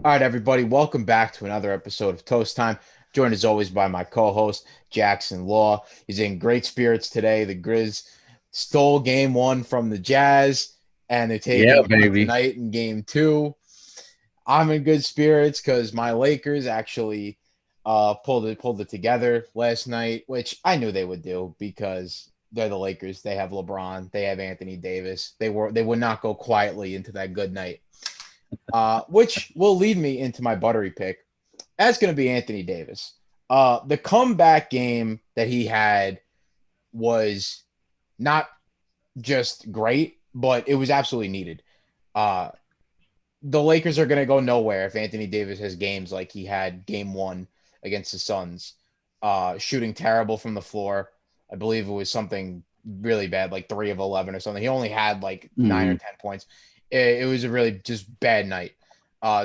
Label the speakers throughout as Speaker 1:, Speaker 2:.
Speaker 1: All right, everybody, welcome back to another episode of Toast Time. Joined as always by my co-host Jackson Law. He's in great spirits today. The Grizz stole game one from the Jazz, and they're taking
Speaker 2: Yeah,
Speaker 1: it on
Speaker 2: baby.
Speaker 1: tonight in game two. I'm in good spirits because my Lakers actually pulled it together last night, which I knew they would do because they're the Lakers. They have LeBron, they have Anthony Davis. They would not go quietly into that good night. Which will lead me into my buttery pick. That's going to be Anthony Davis. The comeback game that he had was not just great, but it was absolutely needed. Uh, the Lakers are going to go nowhere if Anthony Davis has games like he had game one against the Suns, shooting terrible from the floor. I believe it was something really bad, like 3 of 11 or something. He only had like 9 or 10 points. It was a really just bad night.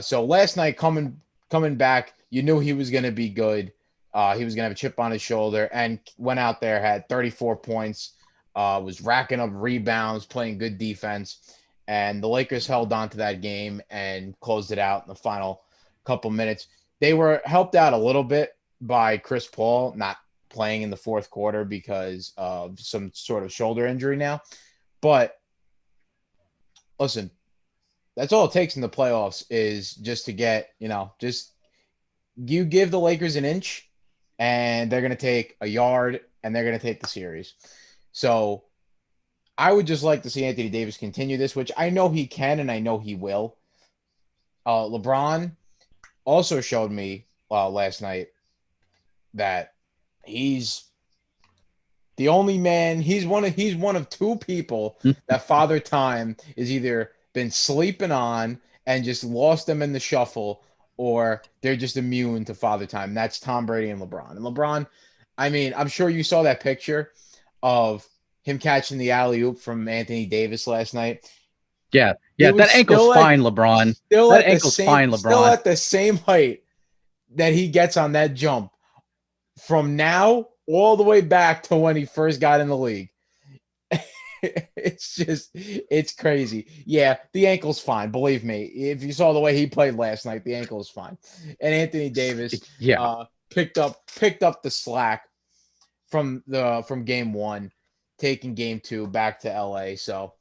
Speaker 1: So last night coming back, you knew he was going to be good. He was going to have a chip on his shoulder and went out there, had 34 points, was racking up rebounds, playing good defense. And the Lakers held on to that game and closed it out in the final couple minutes. They were helped out a little bit by Chris Paul not playing in the fourth quarter because of some sort of shoulder injury now. But listen, that's all it takes in the playoffs is just to get, just you give the Lakers an inch and they're going to take a yard and they're going to take the series. So I would just like to see Anthony Davis continue this, which I know he can and I know he will. LeBron also showed me last night that he's the only man. He's one of two people that Father Time is either been sleeping on and just lost them in the shuffle, or they're just immune to Father Time. That's Tom Brady and LeBron. And LeBron, I mean, I'm sure you saw that picture of him catching the alley oop from Anthony Davis last night.
Speaker 2: Yeah,
Speaker 1: He
Speaker 2: yeah. That
Speaker 1: was
Speaker 2: ankle's
Speaker 1: still at
Speaker 2: fine, LeBron.
Speaker 1: still
Speaker 2: That
Speaker 1: at the
Speaker 2: ankle's
Speaker 1: same
Speaker 2: fine,
Speaker 1: still
Speaker 2: LeBron.
Speaker 1: at the same height that he gets on that jump from now all the way back to when he first got in the league. It's crazy. Yeah, the ankle's fine. Believe me. If you saw the way he played last night, the ankle is fine. And Anthony Davis
Speaker 2: Yeah,
Speaker 1: picked up the slack from game one, taking game two back to LA. So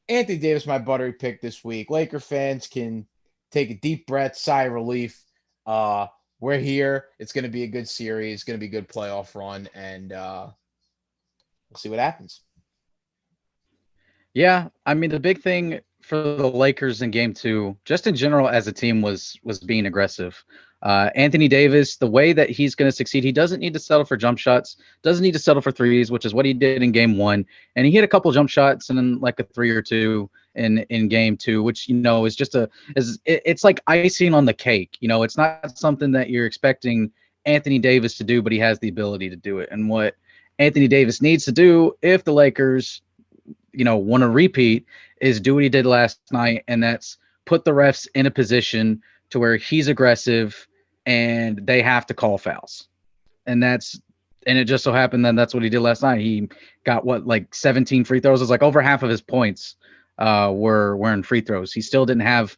Speaker 1: Anthony Davis, my buttery pick this week. Laker fans can take a deep breath, sigh of relief. Uh, we're here. It's going to be a good series. It's going to be a good playoff run, and we'll see what happens.
Speaker 2: yeah. I mean, the big thing for the Lakers in Game Two, just in general as a team, was being aggressive. Anthony Davis, the way that he's going to succeed, he doesn't need to settle for jump shots, doesn't need to settle for threes, which is what he did in Game One, and he hit a couple jump shots and then like a three or two in Game Two, which is just it's like icing on the cake. It's not something that you're expecting Anthony Davis to do, but he has the ability to do it. And what Anthony Davis needs to do if the Lakers want to repeat is do what he did last night, and that's put the refs in a position to where he's aggressive and they have to call fouls. And it just so happened that that's what he did last night. He got what, like 17 free throws. It was like over half of his points were in free throws. He didn't have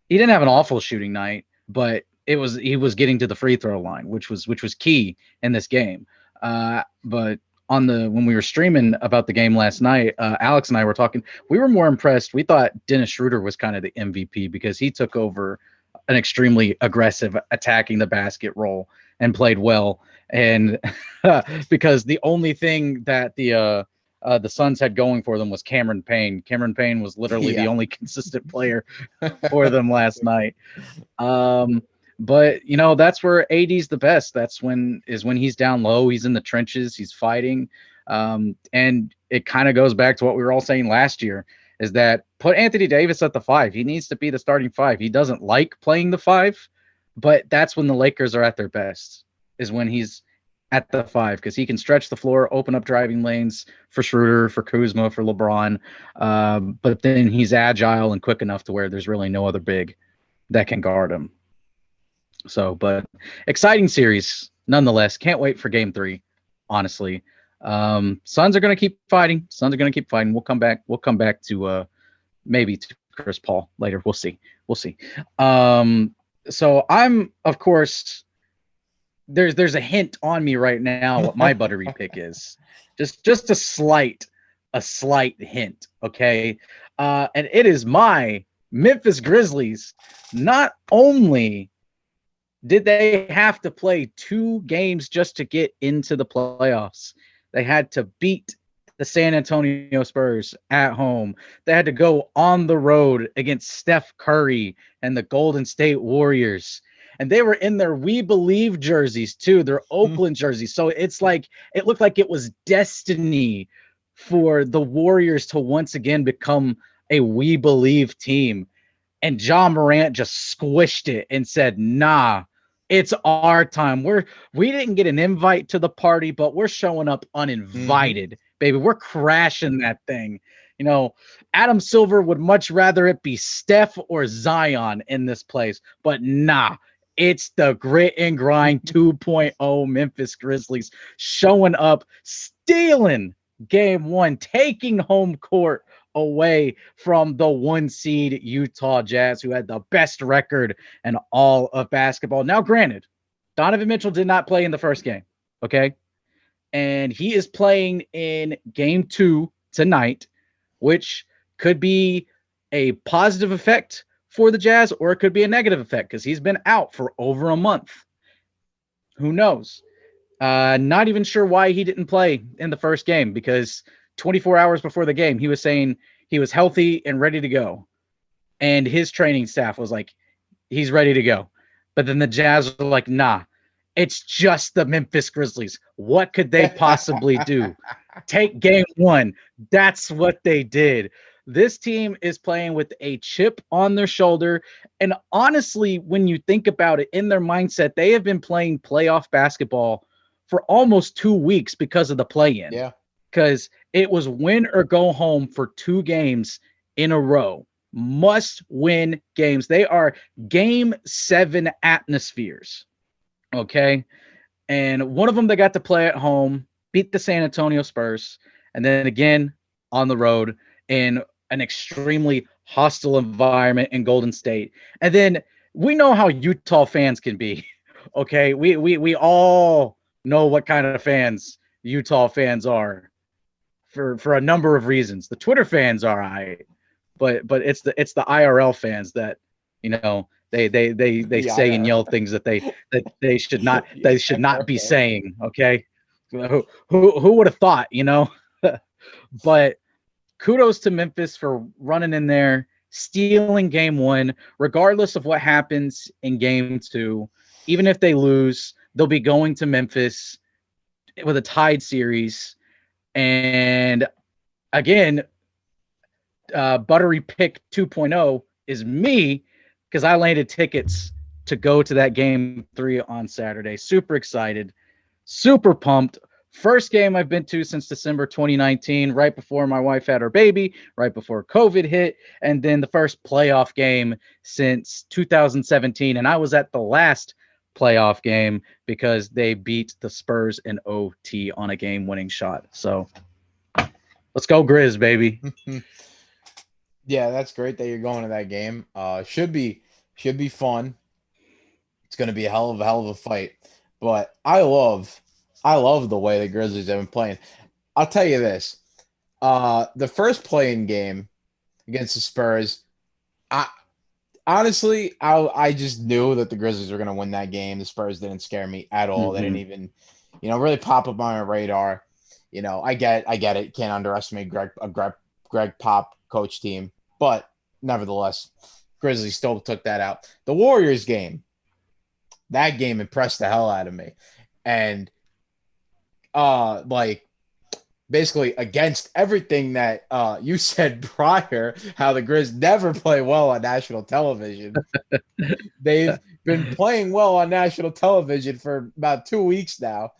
Speaker 2: an awful shooting night, but he was getting to the free throw line, which was key in this game. But when we were streaming about the game last night, Alex and I were talking. We were more impressed. We thought Dennis Schroeder was kind of the MVP because he took over an extremely aggressive attacking the basket role and played well. And because the only thing that the Suns had going for them was Cameron Payne. Cameron Payne was literally the
Speaker 1: Yeah.
Speaker 2: only consistent player for them last night. Um, but that's where AD's the best. When he's down low, he's in the trenches, he's fighting. And it kind of goes back to what we were all saying last year is that put Anthony Davis at the five. He needs to be the starting five. He doesn't like playing the five, but that's when the Lakers are at their best, is when he's at the five, because he can stretch the floor, open up driving lanes for Schroeder, for Kuzma, for LeBron. But then he's agile and quick enough to where there's really no other big that can guard him. So, but exciting series nonetheless. Can't wait for game three, honestly. Suns are going to keep fighting. Suns are going to keep fighting. We'll come back. We'll come back to maybe to Chris Paul later. We'll see. We'll see. Um, So I'm, of course, there's a hint on me right now what my buttery pick is. Just a slight hint, okay? And it is my Memphis Grizzlies. Not only did they have to play 2 games just to get into the playoffs, they had to beat the San Antonio Spurs at home. They had to go on the road against Steph Curry and the Golden State Warriors. And they were in their We Believe jerseys too, their Oakland jerseys. So it's like it looked like it was destiny for the Warriors to once again become a We Believe team. And John Morant just squished it and said, "Nah, it's our time. We didn't get an invite to the party, but we're showing up uninvited, baby. We're crashing that thing." You know, Adam Silver would much rather it be Steph or Zion in this place, but nah, it's the grit and grind 2.0 Memphis Grizzlies showing up, stealing game one, taking home court away from the 1 seed Utah Jazz, who had the best record in all of basketball. Now, granted, Donovan Mitchell did not play in the first game, okay? And he is playing in game 2 tonight, which could be a positive effect for the Jazz, or it could be a negative effect because he's been out for over a month. Who knows? Not even sure why he didn't play in the first game, because 24 hours before the game, he was saying he was healthy and ready to go. And his training staff was like, he's ready to go. But then the Jazz were like, nah, it's just the Memphis Grizzlies. What could they possibly do? Take game 1. That's what they did. This team is playing with a chip on their shoulder. And honestly, when you think about it, in their mindset, they have been playing playoff basketball for almost 2 weeks because of the play-in.
Speaker 1: Yeah.
Speaker 2: Because it was win or go home for 2 games in a row. Must win games. They are game 7 atmospheres. Okay. And one of them they got to play at home, beat the San Antonio Spurs, and then again on the road in an extremely hostile environment in Golden State. And then we know how Utah fans can be. Okay. We all know what kind of fans Utah fans are for a number of reasons. The Twitter fans are right, but it's the IRL fans that, you know, they say and yell things that they should not be saying. Okay, who would have thought, you know? But kudos to Memphis for running in there, stealing game 1, regardless of what happens in game 2. Even if they lose, they'll be going to Memphis with a tied series. And again, Buttery Pick 2.0 is me, because I landed tickets to go to that game 3 on Saturday. Super excited, super pumped. First game I've been to since December 2019, right before my wife had her baby, right before COVID hit, and then the first playoff game since 2017. And I was at the last playoff game because they beat the Spurs in OT on a game-winning shot. So let's go Grizz, baby.
Speaker 1: Yeah, that's great that you're going to that game. Should be fun. It's going to be a hell of a fight. But I love the way the Grizzlies have been playing. I'll tell you this. The first playing game against the Spurs, I just knew that the Grizzlies were going to win that game. The Spurs didn't scare me at all. They didn't even, really pop up on my radar. I get it. Can't underestimate Greg Pop coach team, but nevertheless, Grizzlies still took that out. The Warriors game, that game impressed the hell out of me, and basically against everything that you said prior, how the Grizz never play well on national television. They've been playing well on national television for about 2 weeks now,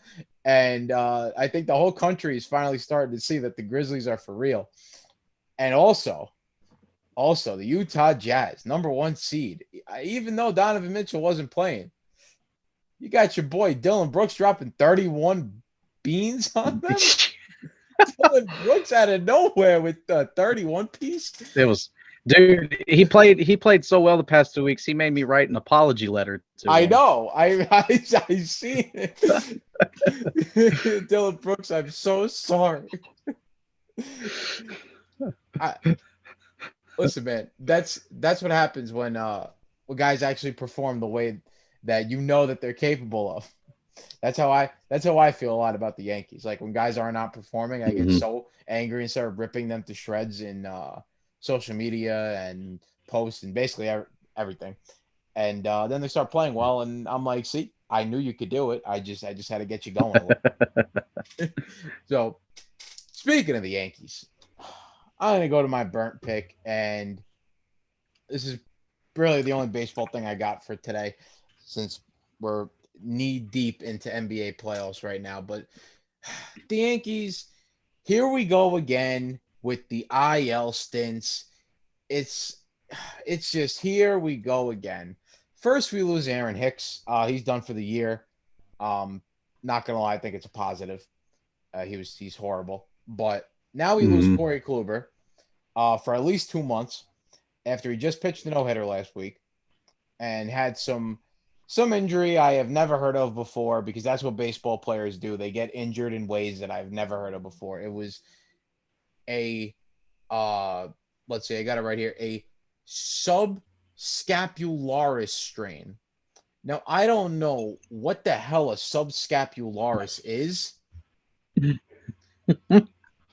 Speaker 1: and I think the whole country is finally starting to see that the Grizzlies are for real. And also the Utah Jazz, number 1 seed. Even though Donovan Mitchell wasn't playing, you got your boy Dylan Brooks dropping 31 beans on them. Dylan Brooks out of nowhere with the 31 piece.
Speaker 2: It was Dude, he played so well the past 2 weeks. He made me write an apology letter to
Speaker 1: I
Speaker 2: him.
Speaker 1: know. I see it. Dylan Brooks, I'm so sorry. I, listen, man. That's what happens when guys actually perform the way that you know that they're capable of. That's how I feel a lot about the Yankees. Like when guys are not performing, I get
Speaker 2: Mhm.
Speaker 1: so angry and start ripping them to shreds in social media and posts and basically everything. And then they start playing well, and I'm like, see, I knew you could do it. I just had to get you going a little. So speaking of the Yankees, I'm gonna go to my burnt pick, and this is really the only baseball thing I got for today, since we're knee deep into NBA playoffs right now. But the Yankees, here we go again with the IL stints. It's it's just here we go again. First, we lose Aaron Hicks. He's done for the year. Um, Not gonna lie, I think it's a positive. He's horrible, but now we lose
Speaker 2: Mhm.
Speaker 1: Corey Kluber for at least 2 months after he just pitched a no hitter last week and had some injury I have never heard of before, because that's what baseball players do. They get injured in ways that I've never heard of before. It was a uh let's see, I got it right here, a subscapularis strain. Now, I don't know what the hell a subscapularis is.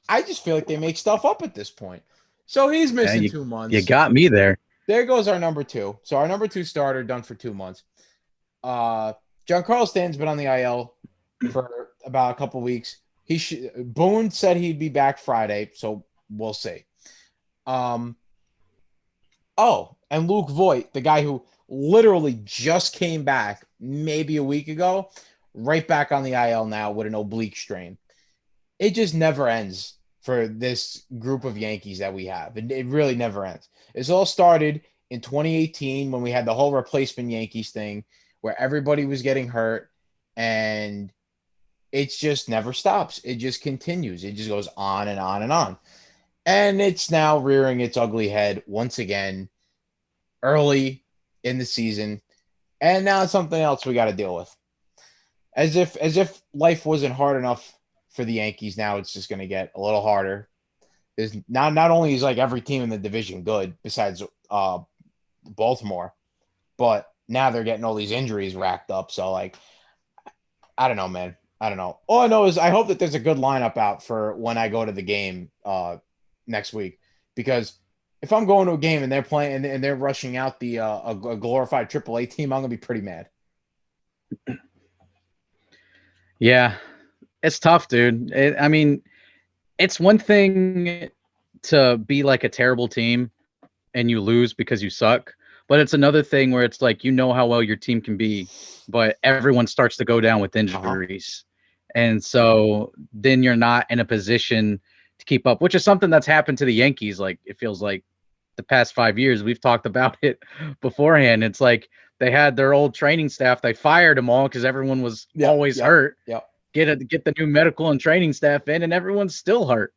Speaker 1: I just feel like they make stuff up at this point. So he's
Speaker 2: Yeah,
Speaker 1: missing
Speaker 2: you
Speaker 1: two
Speaker 2: you
Speaker 1: months.
Speaker 2: got me there.
Speaker 1: There goes our number two. So our number two starter done for 2 months. Uh, Giancarlo Stanton's been on the IL for about a couple weeks. Boone said he'd be back Friday, so we'll see. Um, oh, and Luke Voigt, the guy who literally just came back maybe a week ago, right back on the IL now with an oblique strain. It just never ends for this group of Yankees that we have. It really never ends. It's all started in 2018 when we had the whole replacement Yankees thing where everybody was getting hurt, and it just never stops. It just continues. It just goes on and on and on. And it's now rearing its ugly head once again early in the season. And now it's something else we got to deal with. As if life wasn't hard enough for the Yankees, now it's just going to get a little harder. There's not only is like every team in the division good besides Baltimore, but now they're getting all these injuries racked up. So like, I don't know, man. I don't know. All I know is I hope that there's a good lineup out for when I go to the game next week, because if I'm going to a game and they're playing and they're rushing out a glorified AAA team, I'm gonna be pretty mad.
Speaker 2: Yeah, it's tough, dude. I mean, it's one thing to be like a terrible team and you lose because you suck, but it's another thing where it's like you know how well your team can be, but everyone starts to go down with
Speaker 1: Uh huh.
Speaker 2: injuries. And so then you're not in a position to keep up, which is something that's happened to the Yankees. Like it feels like the past 5 years, we've talked about it beforehand. It's like they had their old training staff, they fired them all because everyone was
Speaker 1: Yep.
Speaker 2: always
Speaker 1: Yep.
Speaker 2: hurt.
Speaker 1: Yep.
Speaker 2: Get the new medical and training staff in, and everyone's still hurt.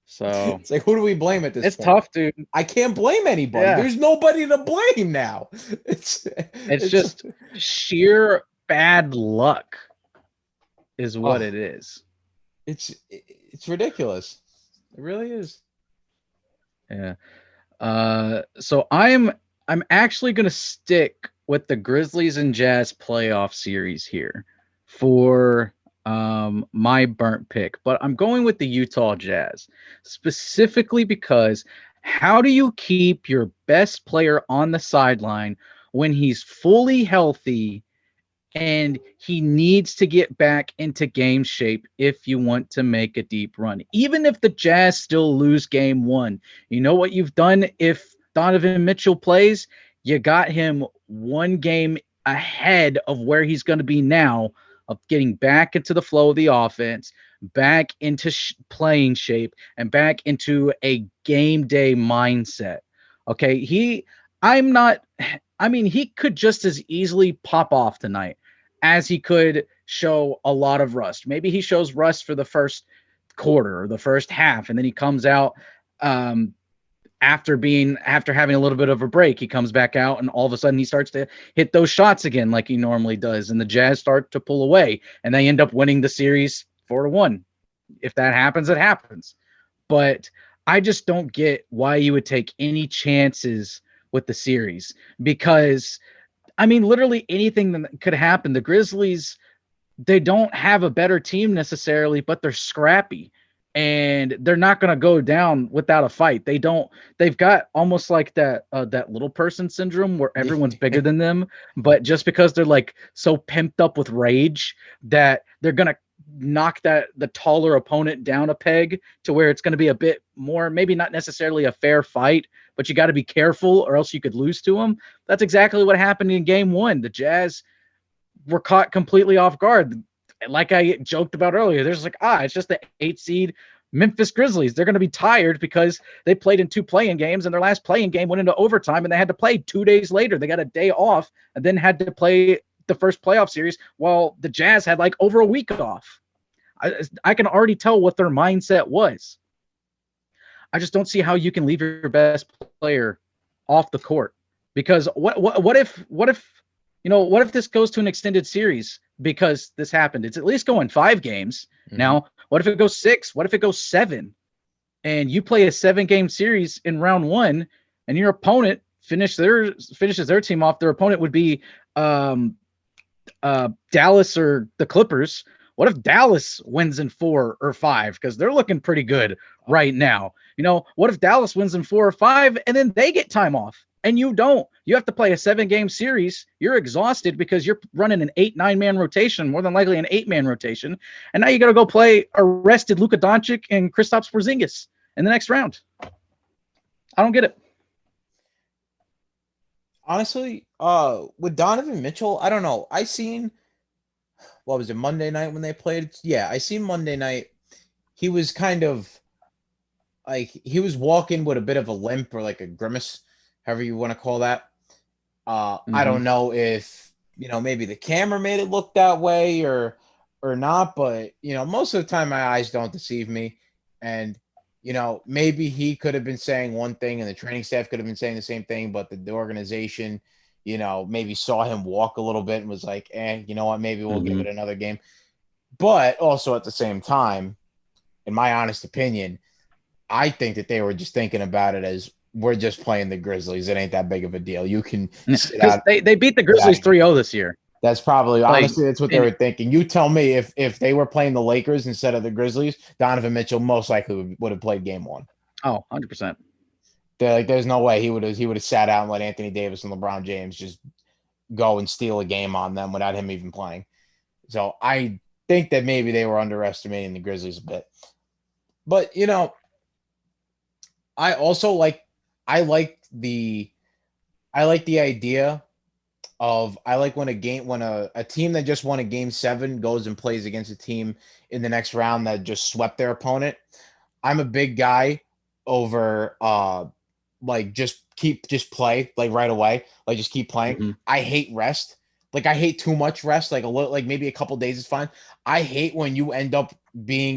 Speaker 2: So
Speaker 1: It's like, who do we blame at this
Speaker 2: it's
Speaker 1: point?
Speaker 2: tough, dude.
Speaker 1: I can't blame anybody.
Speaker 2: Yeah,
Speaker 1: There's nobody to blame now. It's
Speaker 2: it's
Speaker 1: it's
Speaker 2: just sheer bad luck is what
Speaker 1: oh,
Speaker 2: it is.
Speaker 1: it's ridiculous. It really is.
Speaker 2: Yeah. So I'm actually gonna stick with the Grizzlies and Jazz playoff series here for my burnt pick, but I'm going with the Utah Jazz specifically because how do you keep your best player on the sideline when he's fully healthy and he needs to get back into game shape if you want to make a deep run? Even if the Jazz still lose game one, you know what you've done if Donovan Mitchell plays? You got him one game ahead of where he's going to be now, of getting back into the flow of the offense, back into playing shape, and back into a game day mindset. Okay. I'm not, I mean, he could just as easily pop off tonight as he could show a lot of rust. Maybe he shows rust for the first quarter or the first half, and then he comes out um, after having a little bit of a break, he comes back out and all of a sudden he starts to hit those shots again like he normally does, and the Jazz start to pull away and they end up winning the series 4-1. If that happens, it happens. But I just don't get why you would take any chances with the series, because I mean, literally anything that could happen. The Grizzlies, they don't have a better team necessarily, but they're scrappy and they're not going to go down without a fight. They've got almost like that little person syndrome where everyone's bigger than them, but just because they're like so pimped up with rage that they're going to knock the taller opponent down a peg to where it's going to be a bit more, maybe not necessarily a fair fight, but you got to be careful or else you could lose to them. That's exactly what happened in game 1. The Jazz were caught completely off guard. Like I joked about earlier, there's like, it's just the 8 seed Memphis Grizzlies. They're going to be tired because they played in 2 play-in games, and their last play-in game went into overtime, and they had to play 2 days later. They got a day off and then had to play the first playoff series, while the Jazz had like over a week off. I can already tell what their mindset was. I just don't see how you can leave your best player off the court, because what if what if this goes to an extended series because this happened? It's at least going 5 games. Mm-hmm. Now, what if it goes 6? What if it goes 7? And you play a 7-game series in round 1, and your opponent finishes their team off. Their opponent would be Dallas or the Clippers. What if Dallas wins in 4 or 5? Because they're looking pretty good right now. What if Dallas wins in 4 or 5 and then they get time off and you don't? You have to play a 7-game series. You're exhausted because you're running an 8-9 man rotation, more than likely an 8-man rotation. And now you got to go play a rested Luka Doncic and Kristaps Porzingis in the next round. I don't get it.
Speaker 1: Honestly, with Donovan Mitchell, I don't know. I seen, what was it, Monday night when they played? Yeah, I seen Monday night. He was kind of like, he was walking with a bit of a limp or like a grimace, however you want to call that. I don't know if, maybe the camera made it look that way or not, but, most of the time my eyes don't deceive me. And, maybe he could have been saying one thing and the training staff could have been saying the same thing, but the organization, maybe saw him walk a little bit and was like, you know what, maybe we'll give it another game. But also at the same time, in my honest opinion, I think that they were just thinking about it as, we're just playing the Grizzlies. It ain't that big of a deal. You can sit out.
Speaker 2: They beat the Grizzlies 3-0 this year.
Speaker 1: That's probably, honestly, that's what they were thinking. You tell me if they were playing the Lakers instead of the Grizzlies, Donovan Mitchell most likely would have played game 1.
Speaker 2: Oh, 100%.
Speaker 1: There's no way he would have sat out and let Anthony Davis and LeBron James just go and steal a game on them without him even playing. So I think that maybe they were underestimating the Grizzlies a bit. But, I also like the idea of, I like when a team that just won a game 7 goes and plays against a team in the next round that just swept their opponent. I'm a big guy over just play like right away, like just keep playing. Mm-hmm. I hate rest. Like I hate too much rest. Like a little, like maybe a couple days is fine. I hate when you end up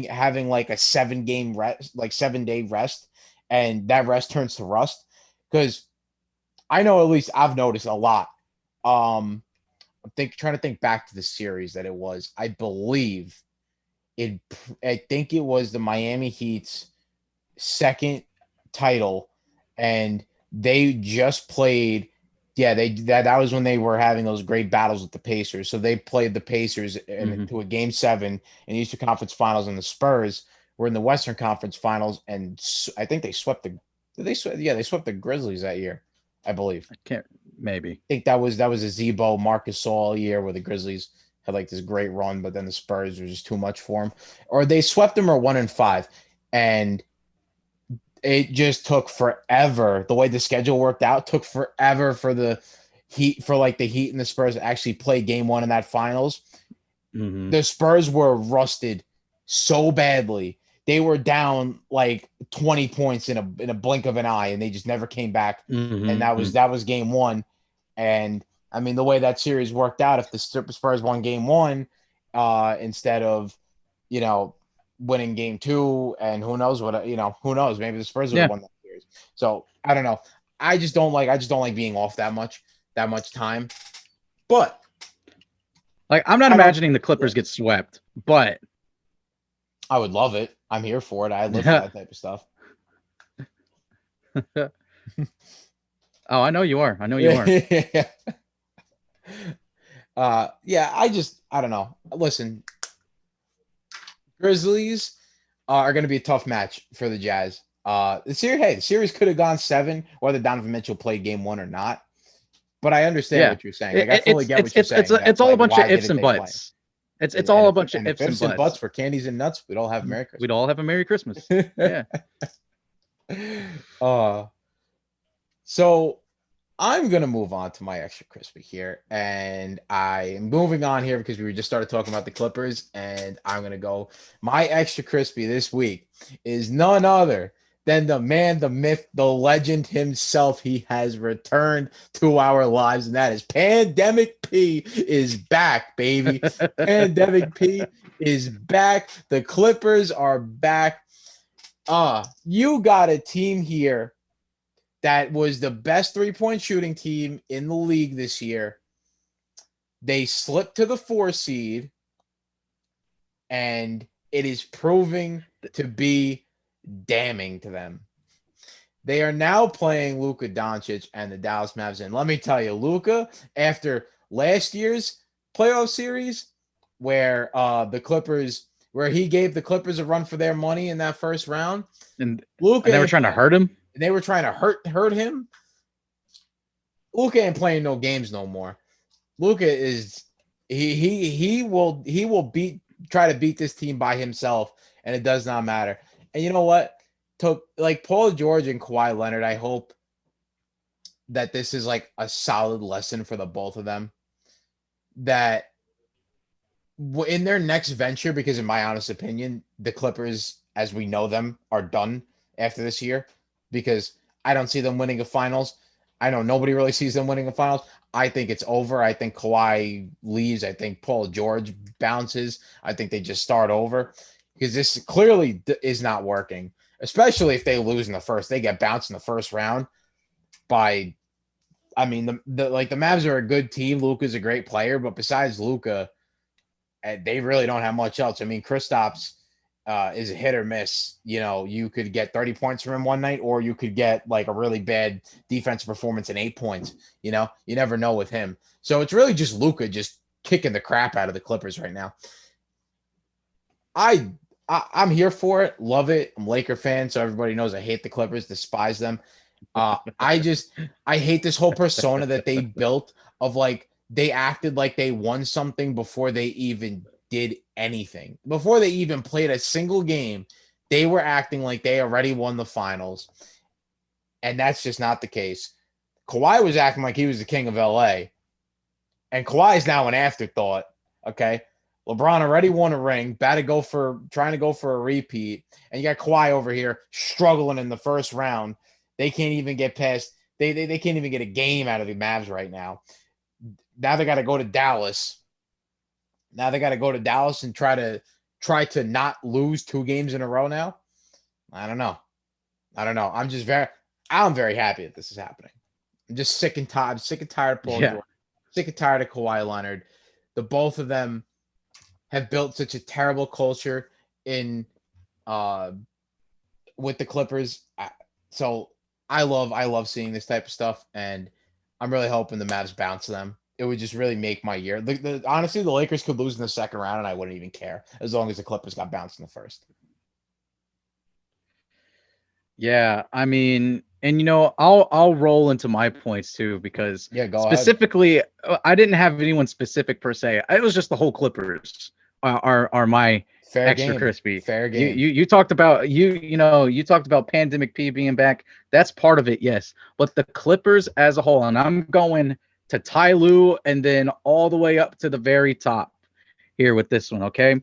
Speaker 1: having like a 7-game rest, like 7-day rest, and that rest turns to rust. Because I know, at least I've noticed a lot. I'm trying to think back to the series that it was. I think it was the Miami Heat's second title, and they just played. Yeah, that was when they were having those great battles with the Pacers. So they played the Pacers into a game 7 in the Eastern Conference Finals, and the Spurs were in the Western Conference Finals, and I think they swept they swept the Grizzlies that year, I believe.
Speaker 2: Maybe.
Speaker 1: I think that was a Zebo, Marcus Gasol year where the Grizzlies had like this great run, but then the Spurs were just too much for them. Or they swept them, or 1-5, and it just took forever. The way the schedule worked out, took forever for the Heat and the Spurs to actually play game 1 in that finals. Mm-hmm. The Spurs were rusted so badly. They were down like 20 points in a blink of an eye, and they just never came back. Mm-hmm. And that was game 1. And I mean, the way that series worked out, if the Spurs won game 1 instead of, winning game 2, and who knows, maybe the Spurs would have won that series. series. So I don't know. I just don't like being off that much time. But
Speaker 2: Like, I'm not
Speaker 1: I don't.
Speaker 2: imagining the Clippers get swept, but
Speaker 1: I would love it. I'm here for it. I live for that type of stuff.
Speaker 2: oh, I know you are. I know you are.
Speaker 1: Yeah, I don't know. Listen, Grizzlies are going to be a tough match for the Jazz. The series could have gone 7, whether Donovan Mitchell played game 1 or not. But I understand
Speaker 2: Yeah,
Speaker 1: what you're saying. Like, I fully get what you're
Speaker 2: it's
Speaker 1: saying. That,
Speaker 2: all a
Speaker 1: like,
Speaker 2: bunch of
Speaker 1: why
Speaker 2: ifs
Speaker 1: didn't
Speaker 2: and
Speaker 1: they play him?
Speaker 2: buts. It's all a bunch of
Speaker 1: And if
Speaker 2: ifs and
Speaker 1: and buts
Speaker 2: buts.
Speaker 1: for candies and nuts, we'd all have Merry Christmas.
Speaker 2: We'd all have a Merry Christmas. Yeah.
Speaker 1: So I'm gonna move on to my extra crispy here, and I am moving on here because we were just started talking about the Clippers, and I'm gonna go. My extra crispy this week is none other than the man, the myth, the legend himself. He has returned to our lives, and that is Pandemic P is back, baby. Pandemic P is back. The Clippers are back. You got a team here that was the best 3-point shooting team in the league this year. They slipped to the 4 seed, and it is proving to be damning to them. They are now playing Luka Doncic and the Dallas Mavericks. And let me tell you, Luka, after last year's playoff series, where he gave the Clippers a run for their money in that first round,
Speaker 2: And
Speaker 1: Luka
Speaker 2: they were trying to hurt him.
Speaker 1: They were trying to hurt him. Luka ain't playing no games no more. Luka is he will try to beat this team by himself, and it does not matter. And you know what? Like Paul George and Kawhi Leonard, I hope that this is like a solid lesson for the both of them. That in their next venture, because in my honest opinion, the Clippers, as we know them, are done after this year, because I don't see them winning a finals. I know nobody really sees them winning a finals. I think it's over. I think Kawhi leaves. I think Paul George bounces. I think they just start over, because this clearly is not working, especially if they lose in the first. They get bounced in the first round by, I mean, the Mavs are a good team. Luka's a great player, but besides Luka, they really don't have much else. I mean, Kristaps is a hit or miss. You know, you could get 30 points from him one night, or you could get like a really bad defensive performance and 8 points. You know, you never know with him. So it's really just Luka just kicking the crap out of the Clippers right now. I'm here for it. Love it. I'm a Laker fan, so everybody knows I hate the Clippers, despise them. I hate this whole persona that they built of like they acted like they won something before they even did anything. Before they even played a single game, they were acting like they already won the finals. And that's just not the case. Kawhi was acting like he was the king of LA. And Kawhi is now an afterthought. Okay. LeBron already won a ring, trying to go for a repeat. And you got Kawhi over here struggling in the first round. They can't even get past. They can't even get a game out of the Mavs right now. Now they got to go to Dallas. And try to not lose 2 games in a row now. I don't know. I'm very happy that this is happening. I'm just sick and tired. I'm sick and tired of Paul George. Sick and tired of Kawhi Leonard. The both of them have built such a terrible culture in with the Clippers. So I love seeing this type of stuff, and I'm really hoping the Mavs bounce them. It would just really make my year. Honestly, the Lakers could lose in the second round, and I wouldn't even care as long as the Clippers got bounced in the first.
Speaker 2: Yeah, I mean, and you know, I'll roll into my points too, because
Speaker 1: specifically,
Speaker 2: I didn't have anyone specific per se. It was just the whole Clippers are my extra crispy.
Speaker 1: Fair game.
Speaker 2: You talked about you talked about Pandemic P being back. That's part of it, yes. But the Clippers as a whole, and I'm going to Ty Lue and then all the way up to the very top here with this one, okay?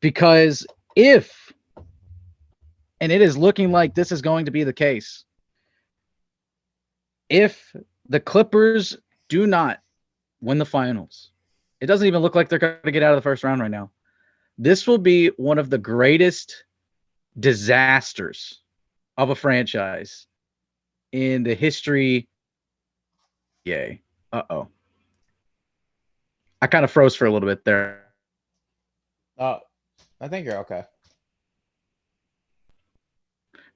Speaker 2: Because and it is looking like this is going to be the case, if the Clippers do not win the finals, it doesn't even look like they're going to get out of the first round right now. This will be one of the greatest disasters of a franchise in the history. Yay. Uh-oh. I kind of froze for a little bit there.
Speaker 1: I think you're okay.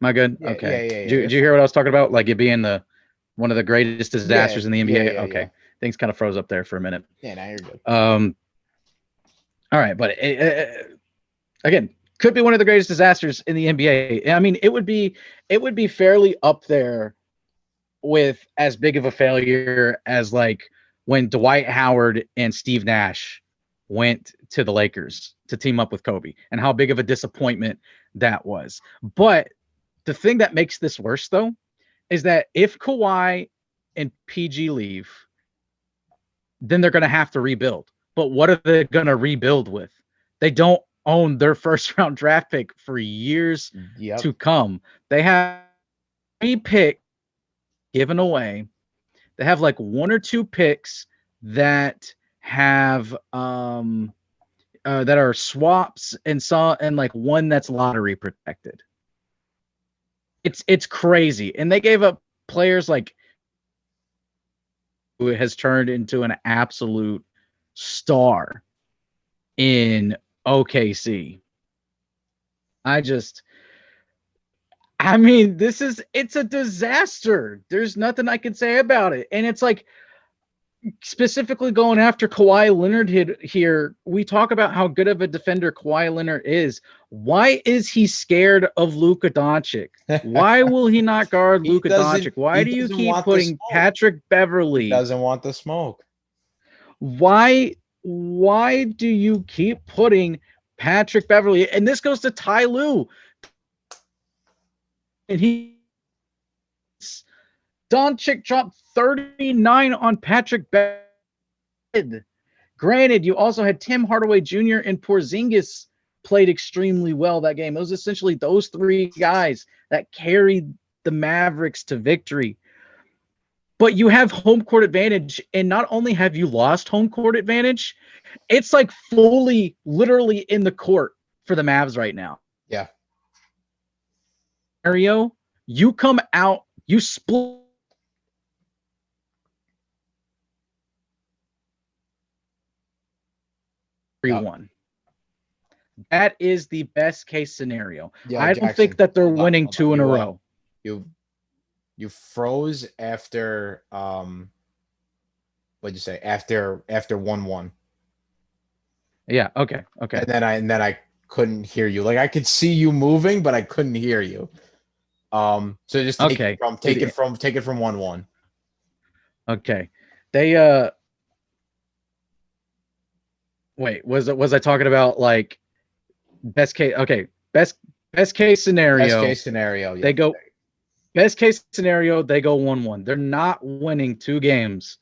Speaker 2: Am I good?
Speaker 1: Yeah, yeah,
Speaker 2: Okay.
Speaker 1: yeah,
Speaker 2: Did
Speaker 1: yeah.
Speaker 2: you,
Speaker 1: You're
Speaker 2: did you hear
Speaker 1: fine.
Speaker 2: what I was talking about? Like it being one of the greatest
Speaker 1: Yeah,
Speaker 2: disasters in the
Speaker 1: yeah,
Speaker 2: NBA?
Speaker 1: yeah, yeah.
Speaker 2: Okay. Things kind of froze up there for a minute.
Speaker 1: Yeah, now you're good.
Speaker 2: All right, but again, could be one of the greatest disasters in the NBA. I mean, it would be fairly up there with as big of a failure as like when Dwight Howard and Steve Nash went to the Lakers to team up with Kobe and how big of a disappointment that was. But the thing that makes this worse though is that if Kawhi and PG leave, then they're going to have to rebuild. But what are they going to rebuild with? They don't own their first round draft pick for years
Speaker 1: Yep.
Speaker 2: to come. They have 3 picks given away. They have like 1 or 2 picks that have that are swaps and like 1 that's lottery protected. It's crazy. And they gave up players like who has turned into an absolute star in OKC. I mean, it's a disaster. There's nothing I can say about it. And it's like specifically going after Kawhi Leonard here, we talk about how good of a defender Kawhi Leonard is. Why is he scared of Luka Doncic? Why will he not guard Luka Doncic? Why
Speaker 1: He
Speaker 2: do you
Speaker 1: doesn't
Speaker 2: keep
Speaker 1: want the
Speaker 2: putting
Speaker 1: smoke.
Speaker 2: Patrick
Speaker 1: He
Speaker 2: Beverly?
Speaker 1: doesn't want the smoke.
Speaker 2: Why do you keep putting Patrick Beverly? And this goes to Ty Lue. And Doncic dropped 39 on Patrick Beverly. Granted, you also had Tim Hardaway Jr. and Porzingis played extremely well that game. It was essentially those 3 guys that carried the Mavericks to victory. But you have home court advantage, and not only have you lost home court advantage, it's like fully, literally in the court for the Mavs right now.
Speaker 1: Yeah.
Speaker 2: Scenario, you come out, you split. One. That is the best case scenario.
Speaker 1: Yo,
Speaker 2: I don't
Speaker 1: Jackson,
Speaker 2: think that they're
Speaker 1: hold on,
Speaker 2: winning
Speaker 1: hold on.
Speaker 2: 2 in a row.
Speaker 1: You froze after what'd you say? After 1-1.
Speaker 2: Yeah, okay.
Speaker 1: And then I couldn't hear you. Like I could see you moving, but I couldn't hear you. So just take it from 1-1.
Speaker 2: Okay. They wait, was I talking about like best case? Okay, best case scenario.
Speaker 1: Best case scenario. Yeah.
Speaker 2: They go best case scenario, they go 1-1. They're not winning 2 games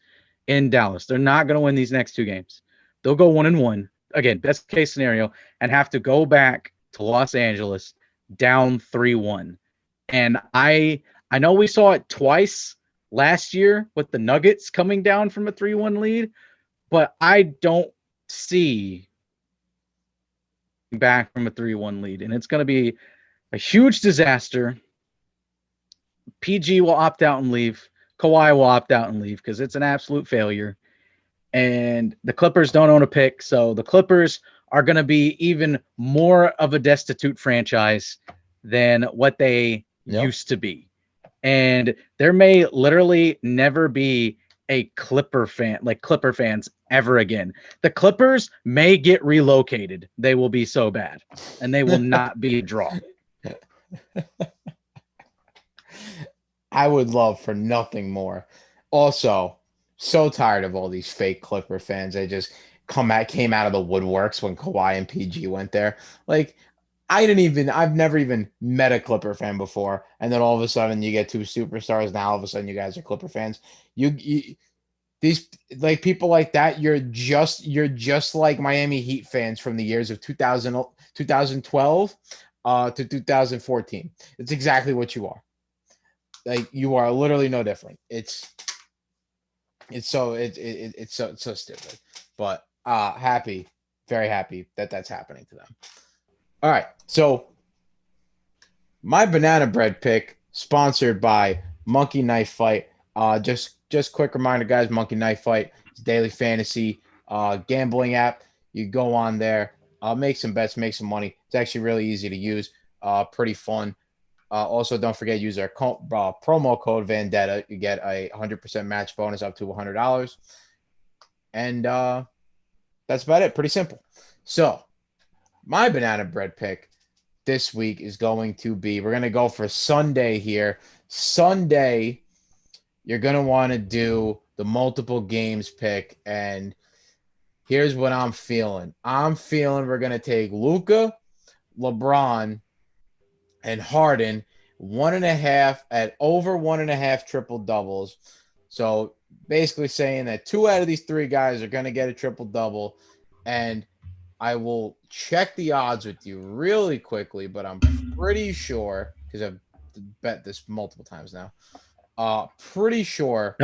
Speaker 2: in Dallas. They're not going to win these next 2 games. They'll go 1-1. Again, best case scenario, and have to go back to Los Angeles down 3-1. And I know we saw it twice last year with the Nuggets coming down from a 3-1 lead, but I don't see back from a 3-1 lead, and it's going to be a huge disaster. PG will opt out and leave. Kawhi will opt out and leave because it's an absolute failure. And the Clippers don't own a pick, so the Clippers are going to be even more of a destitute franchise than what they used to be. And there may literally never be a Clipper fans ever again. The Clippers may get relocated. They will be so bad, and they will not be a draw.
Speaker 1: I would love for nothing more. Also, so tired of all these fake Clipper fans. They just came out of the woodworks when Kawhi and PG went there. Like I've never even met a Clipper fan before, and then all of a sudden you get 2 superstars. Now all of a sudden you guys are Clipper fans. These like people like that. You're just like Miami Heat fans from the years of 2012 to 2014. It's exactly what you are. Like you are literally no different. It's so stupid. But very happy that that's happening to them. All right. So my banana bread pick sponsored by Monkey Knife Fight. Just quick reminder, guys. Monkey Knife Fight. It's a daily fantasy gambling app. You go on there, make some bets, make some money. It's actually really easy to use. Pretty fun. Also, don't forget use our promo code Vendetta. You get a 100% match bonus up to $100. And that's about it. Pretty simple. So, my banana bread pick this week is going to be we're going to go for Sunday here. Sunday, you're going to want to do the multiple games pick. And here's what I'm feeling I'm feeling we're going to take Luka, LeBron, and Harden 1.5 at over 1.5 triple doubles. So basically saying that 2 out of these 3 guys are going to get a triple double. And I will check the odds with you really quickly, but I'm pretty sure because I've bet this multiple times now. Pretty sure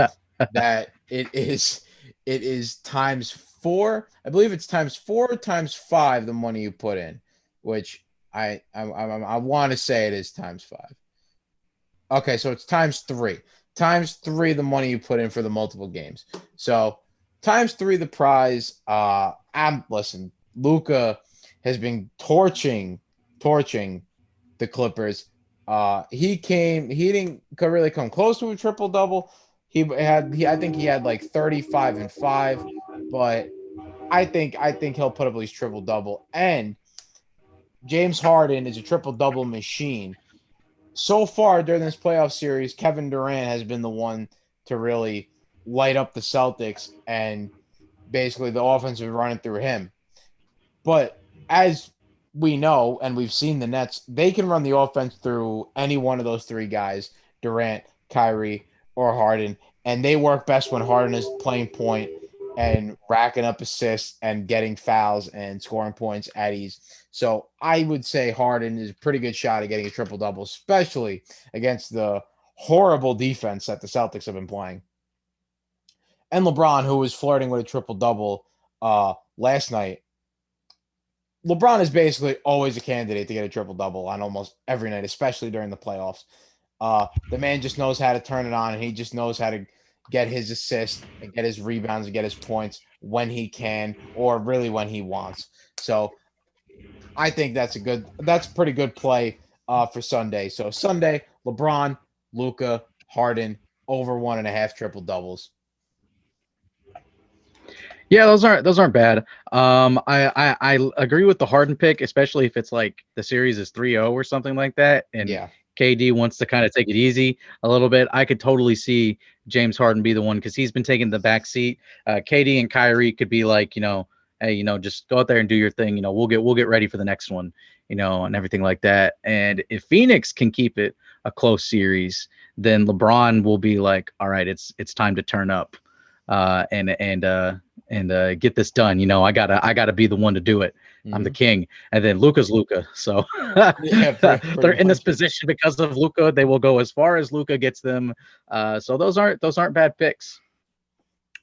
Speaker 1: that it is times 4. I believe it's times 4 or times 5 the money you put in, which I want to say it is times 5. Okay, so it's times 3. Times 3 the money you put in for the multiple games. So times 3 the prize. Listen, Luka has been torching the Clippers. He didn't really come close to a triple double. I think he had like 35 and 5, but I think he'll put up at least triple double. And James Harden is a triple double machine. So far during this playoff series, Kevin Durant has been the one to really light up the Celtics, and basically the offense is running through him. But as we know, and we've seen the Nets, they can run the offense through any one of those 3 guys, Durant, Kyrie, or Harden, and they work best when Harden is playing point and racking up assists and getting fouls and scoring points at ease. So I would say Harden is a pretty good shot at getting a triple-double, especially against the horrible defense that the Celtics have been playing. And LeBron, who was flirting with a triple-double last night, LeBron is basically always a candidate to get a triple-double on almost every night, especially during the playoffs. The man just knows how to turn it on, and he just knows how to get his assists and get his rebounds and get his points when he can, or really when he wants. So I think that's pretty good play for Sunday. So Sunday, LeBron, Luka, Harden, over 1.5 triple doubles.
Speaker 2: Yeah, those aren't bad. I agree with the Harden pick, especially if it's like the series is 3-0 or something like that, and
Speaker 1: Yeah.
Speaker 2: KD wants to kind of take it easy a little bit. I could totally see James Harden be the one because he's been taking the back seat. KD and Kyrie could be like, hey, just go out there and do your thing. We'll get ready for the next one, and everything like that. And if Phoenix can keep it a close series, then LeBron will be like, all right, it's time to turn up, and get this done. I gotta be the one to do it. I'm the king. And then Luka's Luka. So
Speaker 1: Yeah,
Speaker 2: they're in this position because of Luka. They will go as far as Luka gets them. So those aren't bad picks.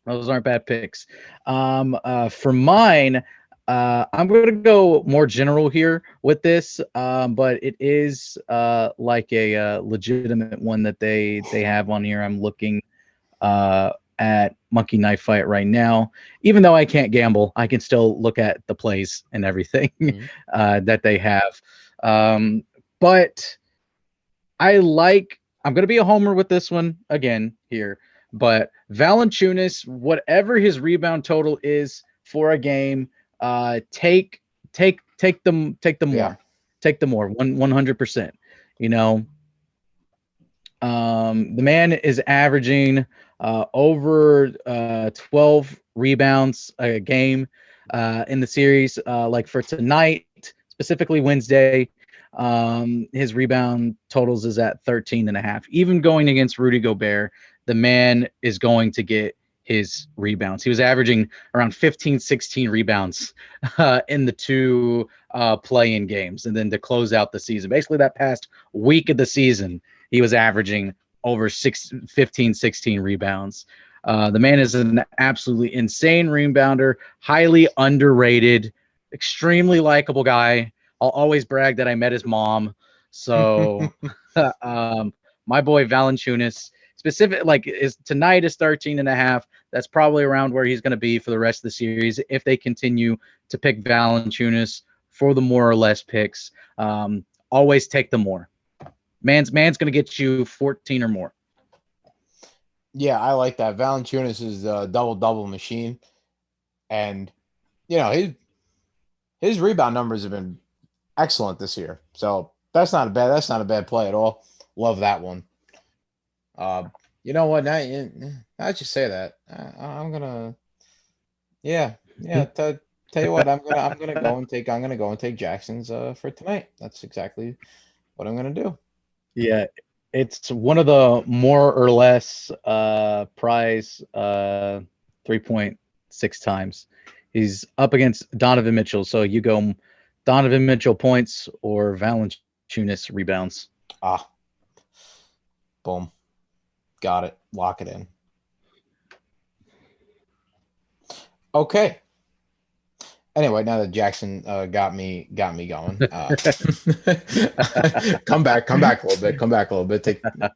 Speaker 2: Those aren't bad picks. For mine, I'm going to go more general here with this, but it is like a legitimate one that they have on here. I'm looking at Monkey Knife Fight right now. Even though I can't gamble, I can still look at the plays and everything that they have. But I'm going to be a homer with this one again here. But Valanciunas, whatever his rebound total is for a game, take them more. Take them more. 100%. The man is averaging over 12 rebounds a game in the series. Like for tonight, specifically Wednesday, his rebound totals is at 13.5. Even going against Rudy Gobert, the man is going to get his rebounds. He was averaging around 15, 16 rebounds in the 2 play-in games. And then to close out the season, basically that past week of the season, he was averaging over 15, 16 rebounds. The man is an absolutely insane rebounder, highly underrated, extremely likable guy. I'll always brag that I met his mom. So my boy Valanciunas, tonight is 13.5. That's probably around where he's going to be for the rest of the series if they continue to pick Valanciunas for the more or less picks. Always take the more. Man's going to get you 14 or more.
Speaker 1: Yeah, I like that. Valanciunas is a double machine, and his rebound numbers have been excellent this year. So that's not a bad play at all. Love that one. You know what? Now that you say that, I'm gonna tell you what, I'm gonna go and take Jackson's for tonight. That's exactly what I'm gonna do.
Speaker 2: Yeah, it's one of the more or less prize 3.6 times. He's up against Donovan Mitchell, so you go Donovan Mitchell points or Valanciunas rebounds.
Speaker 1: Boom. Got it. Lock it in. Okay. Anyway, now that Jackson got me going, come back a little bit.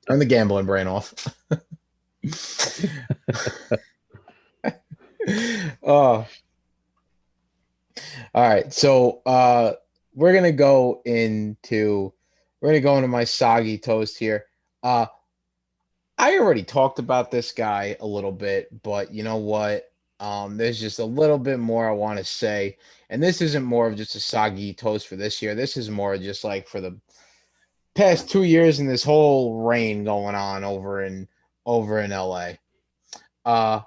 Speaker 1: Turn the gambling brain off. Oh, all right. So we're gonna go into my soggy toast here. I already talked about this guy a little bit, but you know what? There's just a little bit more I want to say, and this isn't more of just a soggy toast for this year. This is more just like for the past 2 years and this whole reign going on over in LA. Kawhi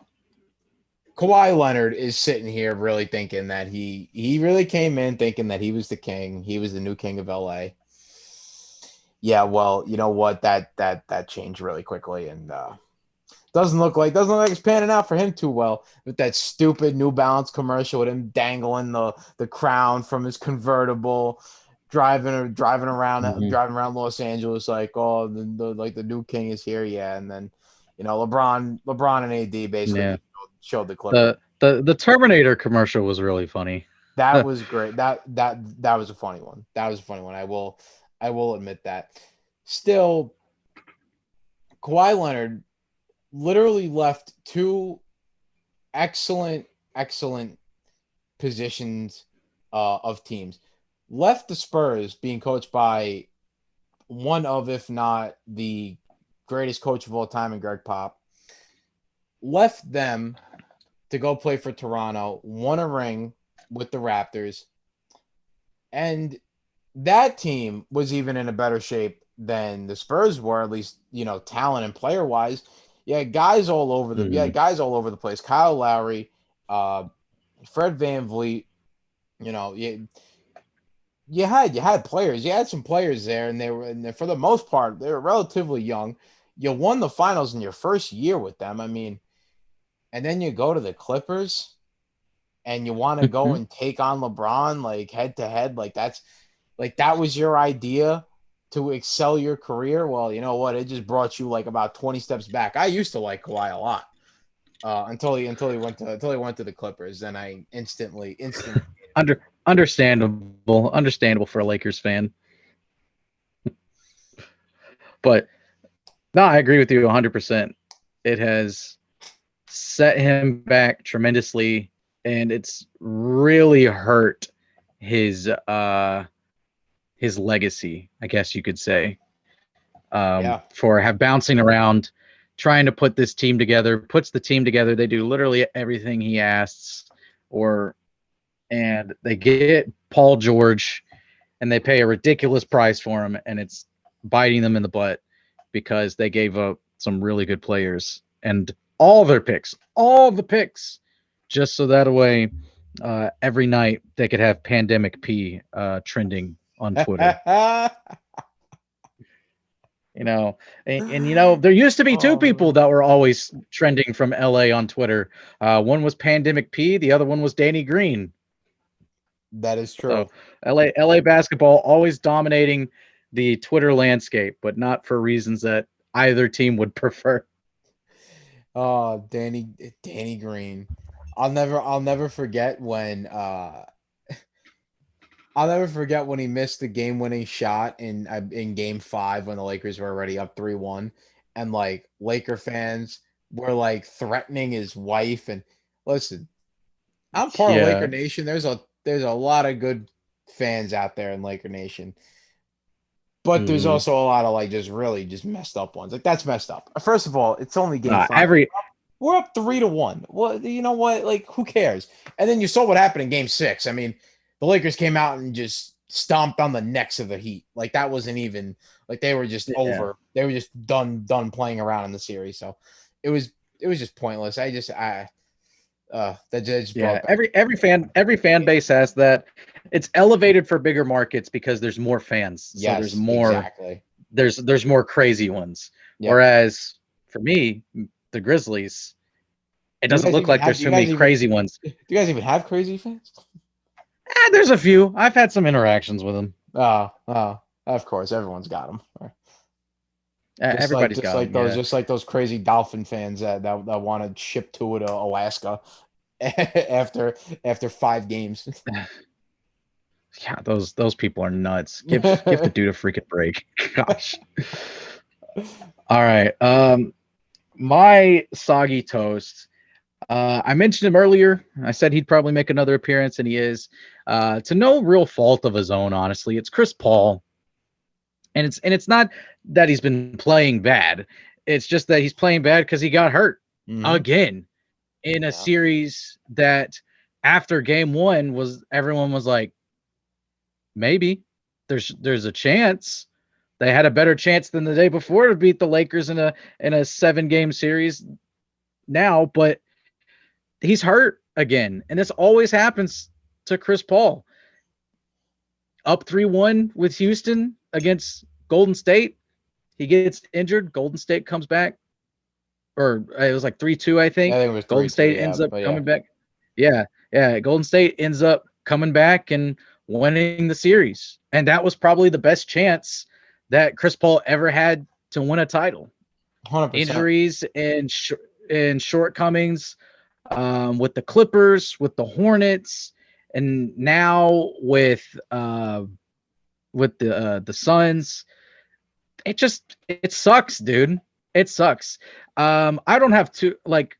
Speaker 1: Leonard is sitting here really thinking that he really came in thinking that he was the king. He was the new king of LA. Yeah, well, you know what? That changed really quickly, and doesn't look like it's panning out for him too well with that stupid New Balance commercial with him dangling the crown from his convertible, driving around Los Angeles like, oh, the new king is here, yeah, and then LeBron and AD basically showed the clip.
Speaker 2: The Terminator commercial was really funny.
Speaker 1: That was great. That was a funny one. I will admit that. Still, Kawhi Leonard literally left two excellent positions of teams. Left the Spurs being coached by one of, if not the greatest coach of all time in Greg Pop. Left them to go play for Toronto, won a ring with the Raptors, and that team was even in a better shape than the Spurs were, at least, talent and player wise. Yeah, guys all over the place. Kyle Lowry, Fred VanVleet, you had players. You had some players there, and for the most part, they were relatively young. You won the finals in your first year with them. I mean, and then you go to the Clippers and you want to go and take on LeBron like head to head, that was your idea to excel your career. Well, you know what? It just brought you like about 20 steps back. I used to like Kawhi a lot until he went to the Clippers. Then I instantly
Speaker 2: understandable for a Lakers fan. But no, I agree with you 100%. It has set him back tremendously, and it's really hurt his legacy, I guess you could say, for bouncing around, trying to put this team together, puts the team together. They do literally everything he asks, and they get Paul George, and they pay a ridiculous price for him, and it's biting them in the butt because they gave up some really good players and all the picks, just so that way every night they could have Pandemic P trending on Twitter. And there used to be two people that were always trending from LA on Twitter. One was Pandemic P, the other one was Danny Green.
Speaker 1: That is true.
Speaker 2: So LA basketball always dominating the Twitter landscape, but not for reasons that either team would prefer.
Speaker 1: Oh, Danny Green. I'll never forget when I'll never forget when he missed the game-winning shot in Game 5 when the Lakers were already up 3-1, and like Laker fans were like threatening his wife. And listen, I'm part of Laker
Speaker 2: Yeah.
Speaker 1: Nation. There's a lot of good fans out there in Laker Nation, but there's
Speaker 2: Hmm.
Speaker 1: also a lot of like just really just messed up ones. Like that's messed up. First of all, it's only Game
Speaker 2: Nah,
Speaker 1: 5.
Speaker 2: every
Speaker 1: We're up 3-1. Well, you know what? Like, who cares? And then you saw what happened in Game 6. I mean, the Lakers came out and just stomped on the necks of the Heat. Like that wasn't even like they were just
Speaker 2: yeah.
Speaker 1: over. They were just done playing around in the series. So it was just pointless. I that just
Speaker 2: Yeah,
Speaker 1: brought back.
Speaker 2: every fan base has that. It's elevated for bigger markets because there's more fans, so
Speaker 1: Yes, exactly.
Speaker 2: there's more crazy ones.
Speaker 1: Yep.
Speaker 2: Whereas for me, the Grizzlies, it
Speaker 1: Do you
Speaker 2: doesn't
Speaker 1: guys
Speaker 2: look
Speaker 1: even
Speaker 2: like
Speaker 1: have?
Speaker 2: there's too many crazy ones.
Speaker 1: Do you guys even have crazy fans?
Speaker 2: There's a few. I've had some interactions with them.
Speaker 1: Of course, everyone's got them.
Speaker 2: Everybody's got them. Yeah.
Speaker 1: Just like those crazy dolphin fans that want to ship Tua to Alaska after 5 games.
Speaker 2: Yeah, those people are nuts. Give the dude a freaking break. Gosh. All right. My soggy toast. I mentioned him earlier. I said he'd probably make another appearance, and he is. To no real fault of his own, honestly. It's Chris Paul, and it's not that he's been playing bad. It's just that he's playing bad because he got hurt
Speaker 1: Mm-hmm.
Speaker 2: again in a
Speaker 1: Yeah.
Speaker 2: series that after game one was everyone was like, maybe there's a chance. They had a better chance than the day before to beat the Lakers in a 7-game series now, but he's hurt again. And this always happens to Chris Paul. Up 3-1 with Houston against Golden State. He gets injured. Golden State comes back. Or it was like 3-2, I
Speaker 1: I
Speaker 2: think.
Speaker 1: think it was
Speaker 2: Golden
Speaker 1: 3-2.
Speaker 2: State
Speaker 1: Yeah,
Speaker 2: ends up
Speaker 1: but yeah,
Speaker 2: coming back. Yeah. Yeah. Golden State ends up coming back and winning the series. And that was probably the best chance that Chris Paul ever had to win a title.
Speaker 1: 100%.
Speaker 2: Injuries and shortcomings with the Clippers, with the Hornets, and now with the Suns. It sucks, dude. It sucks. I don't have to like.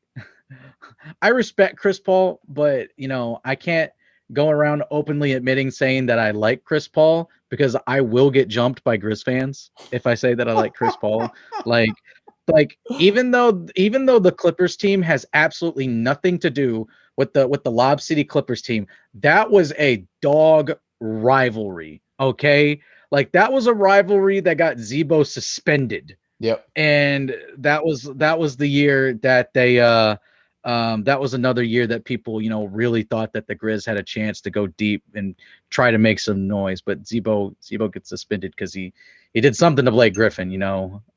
Speaker 2: I respect Chris Paul, but I can't go around openly admitting saying that I like Chris Paul because I will get jumped by Grizz fans if I say that I like Chris Paul. Like even though the Clippers team has absolutely nothing to do with the Lob City Clippers team, that was a dog rivalry. Okay, like that was a rivalry that got Zebo suspended,
Speaker 1: Yep.
Speaker 2: and that was the year that they that was another year that people really thought that the Grizz had a chance to go deep and try to make some noise, but Zebo gets suspended because he did something to Blake Griffin,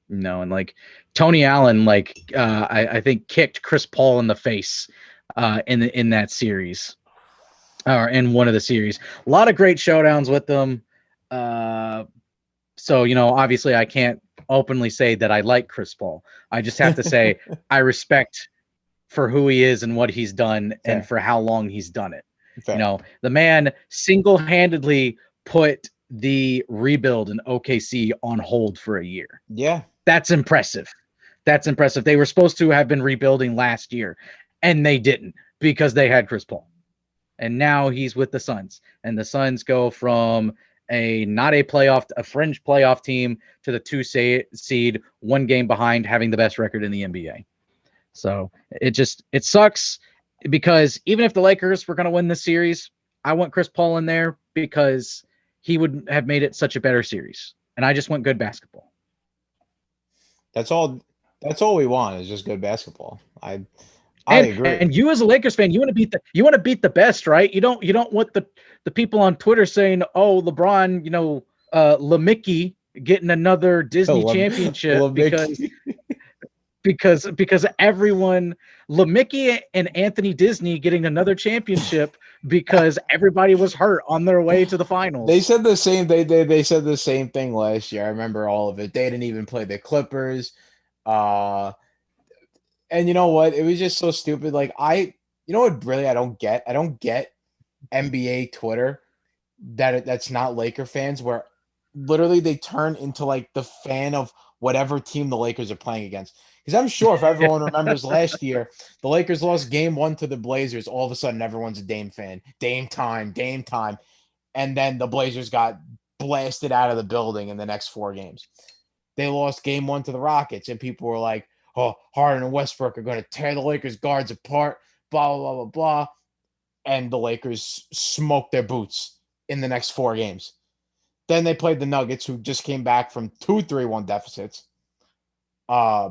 Speaker 2: and like Tony Allen, like I think kicked Chris Paul in the face in that series or in one of the series. A lot of great showdowns with them. So obviously I can't openly say that I like Chris Paul. I just have to say I respect for who he is and what he's done and
Speaker 1: Fair.
Speaker 2: for how long he's done it.
Speaker 1: Fair.
Speaker 2: The man single-handedly put the rebuild in OKC on hold for a year.
Speaker 1: Yeah.
Speaker 2: That's impressive. That's impressive. They were supposed to have been rebuilding last year, and they didn't because they had Chris Paul. And now he's with the Suns. And the Suns go from a fringe playoff team to the 2 seed, 1 game behind, having the best record in the NBA. So it sucks because even if the Lakers were going to win this series, I want Chris Paul in there because he would have made it such a better series. And I just want good basketball.
Speaker 1: That's all. That's all we want is just good basketball. I
Speaker 2: And
Speaker 1: agree.
Speaker 2: you as a Lakers fan, you want to beat the best, right? You don't want the people on Twitter saying, "Oh, LeBron, LeMickey getting another Disney championship
Speaker 1: Mickey.
Speaker 2: because everyone LeMickey and Anthony Disney getting another championship because everybody was hurt on their way to the
Speaker 1: They
Speaker 2: finals."
Speaker 1: said the same. They said the same thing last year. I remember all of it. They didn't even play the Clippers. Uh, and you know what? It was just so stupid. Like you know what? Really, I don't get. I don't get NBA Twitter that's not Laker fans, where literally they turn into like the fan of whatever team the Lakers are playing against. Because I'm sure if everyone remembers last year, the Lakers lost game one to the Blazers. All of a sudden, everyone's a Dame fan. Dame time, Dame time. And then the Blazers got blasted out of the building in the next 4 games. They lost game one to the Rockets, and people were like, oh, Harden and Westbrook are going to tear the Lakers guards apart, blah, blah, blah, blah, blah. And the Lakers smoked their boots in the next 4 games. Then they played the Nuggets, who just came back from 2-3-1 deficits. Uh,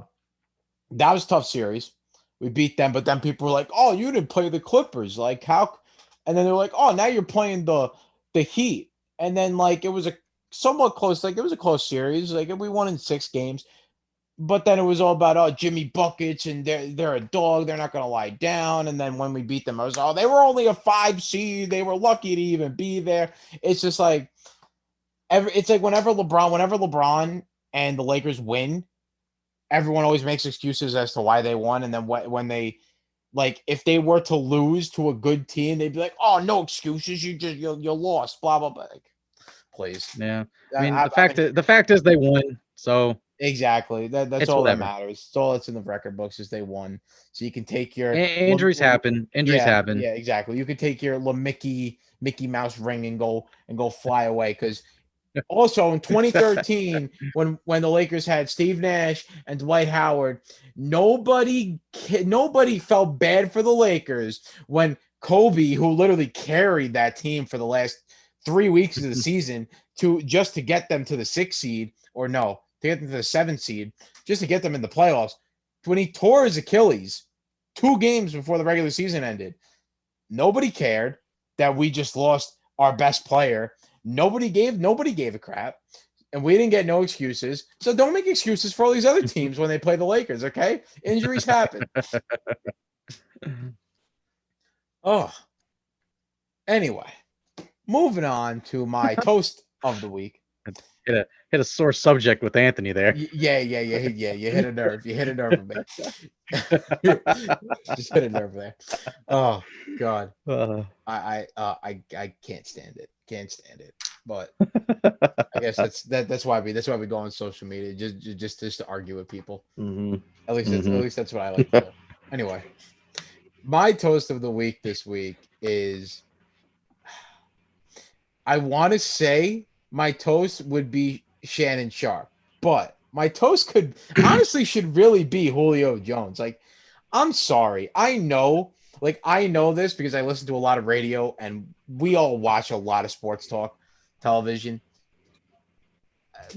Speaker 1: that was a tough series. We beat them, but then people were like, "Oh, you didn't play the Clippers, like how?" And then they're like, "Oh, now you're playing the Heat." And then like it was a somewhat close, like it was a close series. Like we won in 6 games, but then it was all about Jimmy buckets and they're a dog. They're not gonna lie down. And then when we beat them, I was they were only a 5 seed. They were lucky to even be there. It's just like it's like whenever LeBron and the Lakers win, everyone always makes excuses as to why they won, and then when they like if they were to lose to a good team, they'd be like, "Oh, no excuses, you lost." Blah blah blah. Like, please,
Speaker 2: Yeah. I mean,
Speaker 1: I mean,
Speaker 2: the fact is they won. So
Speaker 1: exactly. That's
Speaker 2: it's
Speaker 1: all that
Speaker 2: whatever.
Speaker 1: matters. It's all that's in the record books is they won. So you can take your
Speaker 2: Injuries happen. Injuries
Speaker 1: yeah,
Speaker 2: happen.
Speaker 1: yeah, exactly. You can take your Mickey Mouse ring and go fly away because also in 2013, when the Lakers had Steve Nash and Dwight Howard, nobody felt bad for the Lakers when Kobe, who literally carried that team for the last 3 weeks of the season to get them to the 6 seed, or no, to get them to the 7 seed, just to get them in the playoffs. When he tore his Achilles 2 games before the regular season ended, nobody cared that we just lost our best player. Nobody gave a crap, and we didn't get no excuses. So don't make excuses for all these other teams when they play the Lakers, okay? Injuries happen. Oh, anyway, moving on to my toast of the week.
Speaker 2: Hit a sore subject with Anthony there.
Speaker 1: Yeah. You hit a nerve. You hit a nerve with me. Just hit a nerve there. Oh God, I can't stand it. Can't stand it. But I guess that's why we go on social media just to argue with people.
Speaker 2: Hmm.
Speaker 1: At
Speaker 2: Hmm.
Speaker 1: least that's what I like to do. Anyway, my toast of the week this week is I want to say my toast would be Shannon Sharp, but my toast could honestly should really be Julio Jones. Like, I'm sorry. I know this because I listen to a lot of radio and we all watch a lot of sports talk television.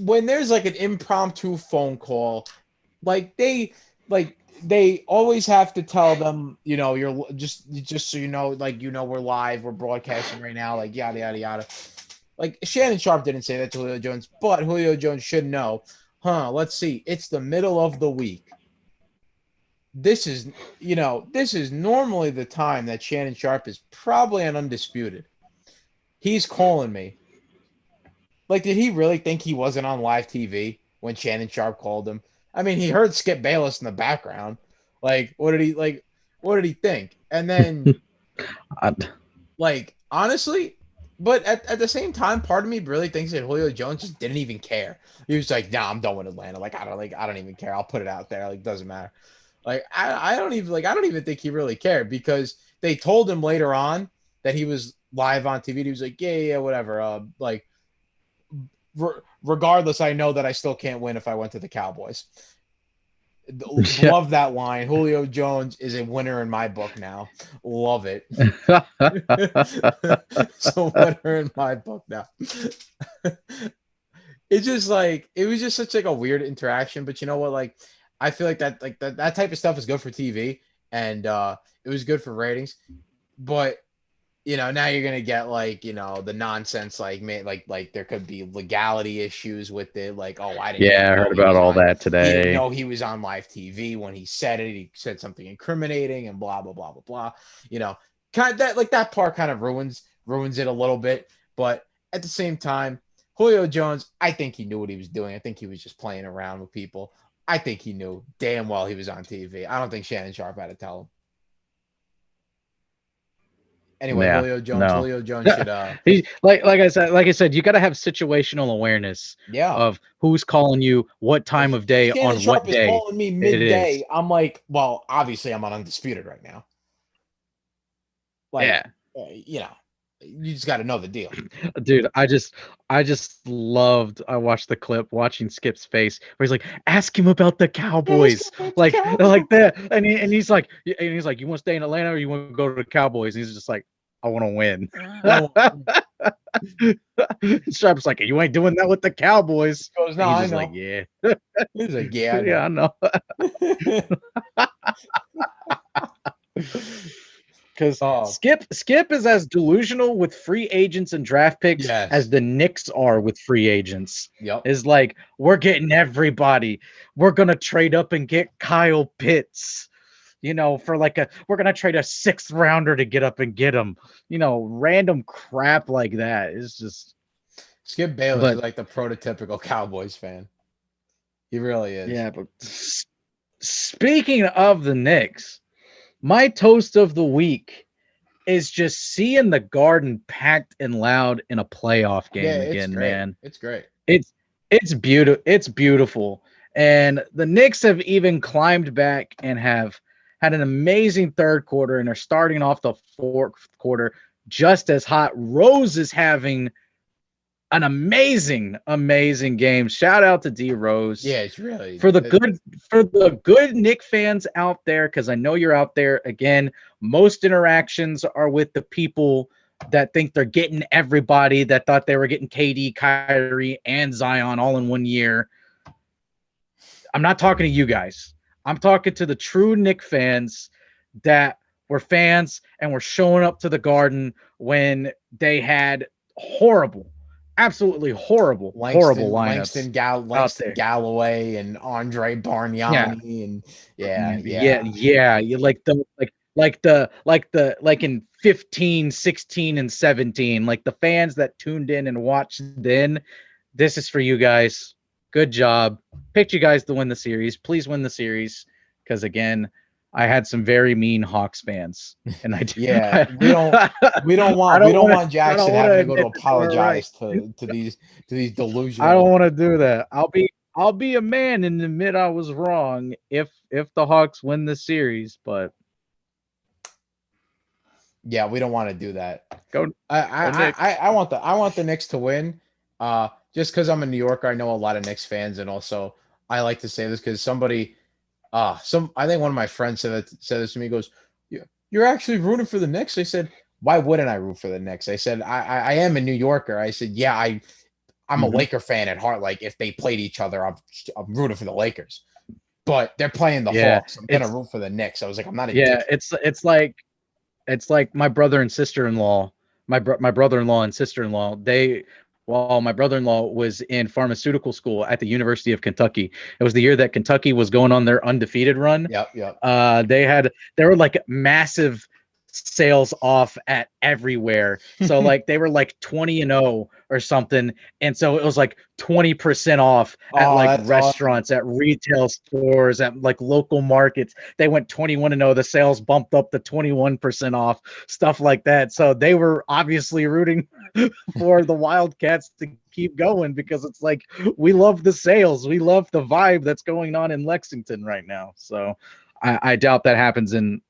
Speaker 1: When there's like an impromptu phone call, like they always have to tell them, you're just so you know, like we're live, we're broadcasting right now, like yada yada yada. Like Shannon Sharp didn't say that to Julio Jones, but Julio Jones should know. Let's see. It's the middle of the week. This is normally the time that Shannon Sharp is probably an undisputed. He's calling me. Like, did he really think he wasn't on live TV when Shannon Sharp called him? I mean, he heard Skip Bayless in the background. Like, what did he think? And then, like, honestly, but at the same time, part of me really thinks that Julio Jones just didn't even care. He was like, "Nah, I'm done with Atlanta. I don't even care. I'll put it out there. Like, doesn't matter." Like, I don't even think he really cared because they told him later on that he was live on TV. He was like, "Yeah, whatever." Like, regardless, I know that I still can't win if I went to the Cowboys.
Speaker 2: Yeah.
Speaker 1: Love that line. Julio Jones is a winner in my book now. Love it. So winner in my book now. It's just like it was just such like a weird interaction, but you know what? Like I feel like that type of stuff is good for TV and it was good for ratings. But now you're gonna get like the nonsense like there could be legality issues with it. Like, oh, I didn't even
Speaker 2: Yeah, I
Speaker 1: know
Speaker 2: heard about all that
Speaker 1: he didn't
Speaker 2: today.
Speaker 1: know he was on live TV when he said it. He said something incriminating and blah blah blah blah blah. Kind of that part kind of ruins it a little bit. But at the same time, Julio Jones, I think he knew what he was doing. I think he was just playing around with people. I think he knew damn well he was on TV. I don't think Shannon Sharp had to tell him. Anyway,
Speaker 2: Yeah,
Speaker 1: Julio Jones.
Speaker 2: no.
Speaker 1: Julio Jones should
Speaker 2: He like I said, you got to have situational awareness
Speaker 1: yeah.
Speaker 2: of who's calling you, what time
Speaker 1: If
Speaker 2: of day,
Speaker 1: Shannon
Speaker 2: on what
Speaker 1: Sharp is
Speaker 2: day
Speaker 1: calling me
Speaker 2: it is.
Speaker 1: midday, I'm like, well, obviously I'm on Undisputed right now. Like,
Speaker 2: Yeah,
Speaker 1: you know, you just got to know the deal.
Speaker 2: dude, I watched the clip, watching Skip's face where he's like, ask him about the Cowboys, like that, and he's like, you want to stay in Atlanta or you want to go to the Cowboys? And he's just like, I want to win. Sharp's like, you ain't doing that with the Cowboys.
Speaker 1: He goes, no,
Speaker 2: And he's
Speaker 1: I
Speaker 2: just like,
Speaker 1: know.
Speaker 2: yeah,
Speaker 1: He's like, yeah, I
Speaker 2: yeah, I
Speaker 1: know.
Speaker 2: know. Because
Speaker 1: Oh,
Speaker 2: Skip is as delusional with free agents and draft picks as
Speaker 1: yes.
Speaker 2: the Knicks are with free agents.
Speaker 1: Yep.
Speaker 2: Is like, we're getting everybody. We're gonna trade up and get Kyle Pitts. We're gonna trade a 6th rounder to get up and get him. Random crap like that. It's just.
Speaker 1: Skip Bayless is
Speaker 2: But
Speaker 1: like the prototypical Cowboys fan. He really is.
Speaker 2: yeah, but speaking of the Knicks, my toast of the week is just seeing the Garden packed and loud in a playoff
Speaker 1: Yeah,
Speaker 2: game
Speaker 1: it's
Speaker 2: again,
Speaker 1: great.
Speaker 2: man.
Speaker 1: It's great.
Speaker 2: It's beautiful. It's beautiful. And the Knicks have even climbed back and have had an amazing third quarter and are starting off the fourth quarter just as hot. Rose is having an amazing game. Shout out to D Rose.
Speaker 1: Yeah, it's really
Speaker 2: For the good Knick fans out there, because I know you're out there. Again, most interactions are with the people that think they're getting everybody, that thought they were getting KD, Kyrie, and Zion all in one year. I'm not talking to you guys. I'm talking to the true Knick fans that were fans and were showing up to the Garden when they had absolutely horrible lineups out
Speaker 1: Langston
Speaker 2: there.
Speaker 1: Galloway and Andre
Speaker 2: Yeah,
Speaker 1: Bargnani and
Speaker 2: yeah. You like in 15, 16, and 17, like the fans that tuned in and watched then. This is for you guys. Good job. Picked you guys to win the series. Please win the series, because again, I had some very mean Hawks fans, and I do.
Speaker 1: yeah. We don't want Jackson having to go to apologize to these
Speaker 2: I don't
Speaker 1: delusional.
Speaker 2: want to do that. I'll be a man and admit I was wrong if the Hawks win the series, but
Speaker 1: Yeah, we don't want to do that.
Speaker 2: go Knicks.
Speaker 1: I want the Knicks to win. Just because I'm a New Yorker, I know a lot of Knicks fans, and also I like to say this because somebody, I think one of my friends said this to me. He goes, "Yeah, you're actually rooting for the Knicks." I said, "Why wouldn't I root for the Knicks?" I said, "I am a New Yorker." I said, "Yeah, I'm a Laker fan at heart. Like if they played each other, I'm rooting for the Lakers, but they're playing the Hawks. I'm gonna root for the Knicks." I was like, "I'm not a dick."
Speaker 2: It's like my brother and sister-in-law, my brother-in-law and sister-in-law. While my brother-in-law was in pharmaceutical school at the University of Kentucky, it was the year that Kentucky was going on their undefeated run.
Speaker 1: Yep.
Speaker 2: They were like massive sales off at everywhere. So like they were like 20-0 or something. And so it was like 20% off at like restaurants, at retail stores, at like local markets. They went 21-0. The sales bumped up to 21% off, stuff like that. So they were obviously rooting for the Wildcats to keep going, because it's like, we love the sales. We love the vibe that's going on in Lexington right now. So I doubt that happens in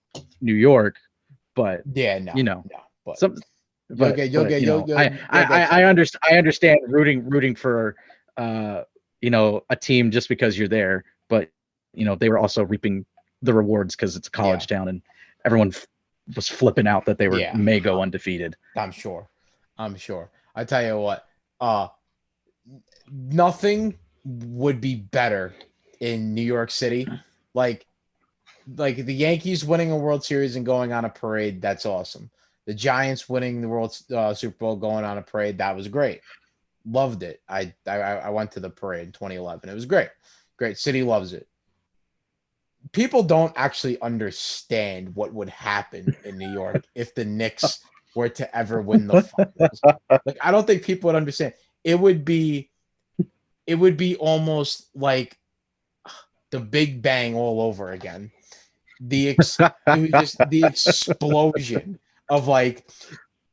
Speaker 2: New York. But
Speaker 1: yeah, no,
Speaker 2: but I understand rooting for a team just because you're there, but they were also reaping the rewards because it's a college town and everyone was flipping out that they may go undefeated.
Speaker 1: I'm sure. I tell you what, nothing would be better in New York City, like the Yankees winning a World Series and going on a parade. That's awesome. The Giants winning the World Super Bowl, going on a parade. That was great. Loved it. I went to the parade in 2011. It was great. Great. City loves it. People don't actually understand what would happen in New York if the Knicks were to ever win the finals. Like, I don't think people would understand. It would be almost like the Big Bang all over again. The explosion of like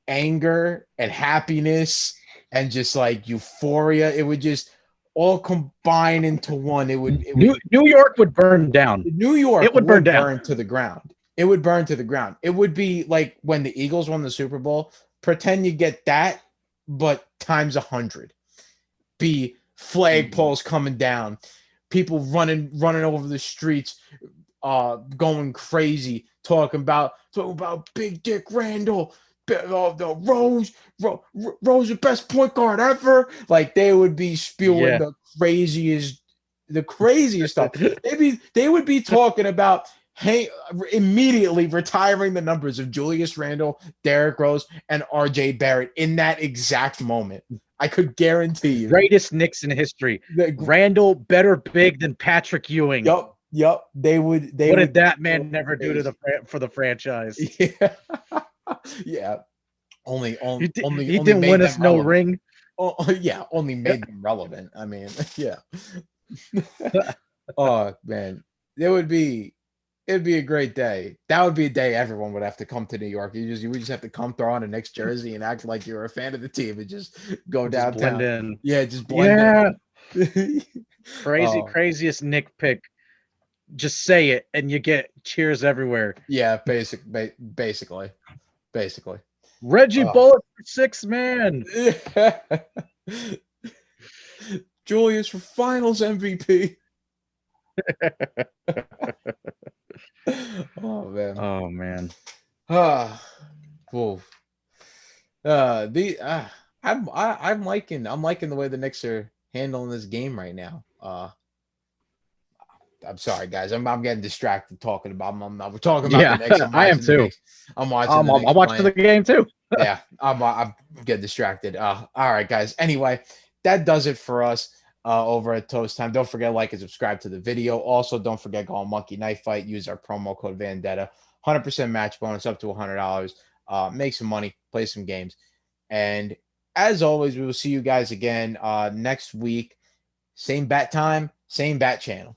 Speaker 1: anger and happiness and just like euphoria. It would just all combine into one.
Speaker 2: New York would burn down.
Speaker 1: New York
Speaker 2: It would burn down.
Speaker 1: burn to the ground. It would burn to the ground. It would be like when the Eagles won the Super Bowl. Pretend you get that, but times 100. Be flagpoles coming down, people running over the streets, going crazy, talking about Big Dick Randall, the Rose, the best point guard ever. Like they would be spewing the craziest stuff. They would be talking about immediately retiring the numbers of Julius Randle, Derrick Rose, and RJ Barrett in that exact moment. I could guarantee you.
Speaker 2: Greatest Knicks in history. Randle better big than Patrick Ewing.
Speaker 1: Yep. They would.
Speaker 2: What did that man never do for the franchise?
Speaker 1: Yeah. Yeah. Only
Speaker 2: he
Speaker 1: only
Speaker 2: didn't win us no ring.
Speaker 1: Oh yeah, only made them relevant. I mean, yeah. Oh man, it'd be a great day. That would be a day everyone would have to come to New York. You would just have to come throw on a Knicks jersey and act like you're a fan of the team and just go downtown.
Speaker 2: Blend in.
Speaker 1: Yeah, just blend in.
Speaker 2: Craziest Knick pick. Just say it and you get cheers everywhere.
Speaker 1: Yeah, basically.
Speaker 2: Reggie Bullock for 6 man.
Speaker 1: Julius for Finals MVP. Oh man. Whoa. I'm liking the way the Knicks are handling this game right now. I'm sorry, guys. I'm getting distracted talking about. We're talking about the Knicks.
Speaker 2: I am too.
Speaker 1: I'm watching.
Speaker 2: I'm watching the game too.
Speaker 1: Yeah, I'm getting distracted. All right, guys. Anyway, that does it for us over at Toast Time. Don't forget to like and subscribe to the video. Also, don't forget, go on Monkey Knife Fight. Use our promo code Vendetta. 100% match bonus up to $100. Make some money, play some games, and as always, we will see you guys again next week. Same bat time, same bat channel.